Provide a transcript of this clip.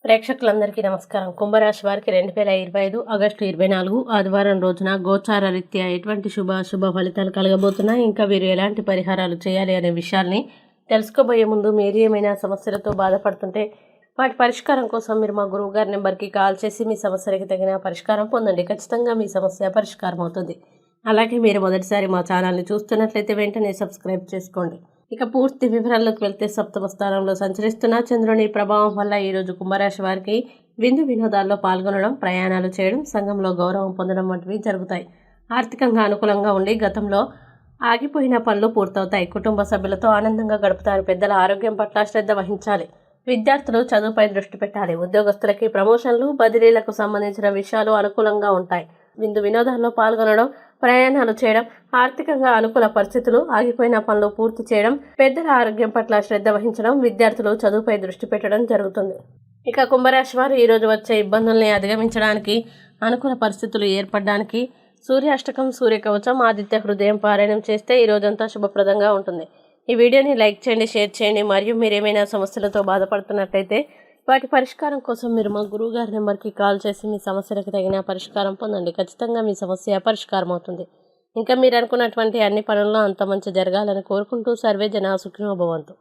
ప్రేక్షకులందరికీ నమస్కారం. కుంభరాశి వారికి 2025 ఆగస్టు 24 ఆదివారం రోజున గోచార రీత్యా ఎటువంటి శుభ ఫలితాలు కలగబోతున్నాయి, ఇంకా వీరు ఎలాంటి పరిహారాలు చేయాలి అనే విషయాల్ని తెలుసుకోబోయే ముందు మీరు ఏమైనా సమస్యలతో బాధపడుతుంటే వాటి పరిష్కారం కోసం మీరు మా గురువు గారి నెంబర్కి కాల్ చేసి మీ సమస్యలకి తగిన పరిష్కారం పొందండి. ఖచ్చితంగా మీ సమస్య పరిష్కారం అవుతుంది. అలాగే మీరు మొదటిసారి మా ఛానల్ని చూస్తున్నట్లయితే వెంటనే సబ్స్క్రైబ్ చేసుకోండి. ఇక పూర్తి వివరాల్లోకి వెళ్తే సప్తమ స్థానంలో సంచరిస్తున్న చంద్రుని ప్రభావం వల్ల ఈరోజు కుంభరాశి వారికి విందు వినోదాల్లో పాల్గొనడం, ప్రయాణాలు చేయడం, సంఘంలో గౌరవం పొందడం వంటివి జరుగుతాయి. ఆర్థికంగా అనుకూలంగా ఉండి గతంలో ఆగిపోయిన పనులు పూర్తవుతాయి. కుటుంబ సభ్యులతో ఆనందంగా గడుపుతారు. పెద్దల ఆరోగ్యం పట్ల శ్రద్ధ వహించాలి. విద్యార్థులు చదువుపై దృష్టి పెట్టాలి. ఉద్యోగస్తులకి ప్రమోషన్లు, బదిలీలకు సంబంధించిన విషయాలు అనుకూలంగా ఉంటాయి. విందు వినోదాల్లో పాల్గొనడం, ప్రయాణాలు చేయడం, ఆర్థికంగా అనుకూల పరిస్థితులు, ఆగిపోయిన పనులు పూర్తి చేయడం, పెద్దల ఆరోగ్యం పట్ల శ్రద్ధ వహించడం, విద్యార్థులు చదువుపై దృష్టి పెట్టడం జరుగుతుంది. ఇక కుంభరాశి వారు ఈరోజు వచ్చే ఇబ్బందుల్ని అధిగమించడానికి, అనుకూల పరిస్థితులు ఏర్పడడానికి సూర్యాష్టకం, సూర్యకవచం, ఆదిత్య హృదయం పారాయణం చేస్తే ఈ రోజంతా శుభప్రదంగా ఉంటుంది. ఈ వీడియోని లైక్ చేయండి, షేర్ చేయండి. మరియు మీరు ఏమైనా సమస్యలతో బాధపడుతున్నట్లయితే వాటి పరిష్కారం కోసం మీరు మా గురువు గారి నెంబర్కి కాల్ చేసి మీ సమస్యలకు తగిన పరిష్కారం పొందండి. ఖచ్చితంగా మీ సమస్య పరిష్కారం అవుతుంది. ఇంకా మీరు అనుకున్నటువంటి అన్ని పనుల్లో అంత మంచి జరగాలని కోరుకుంటూ సర్వే జన సుఖినో భవంతు.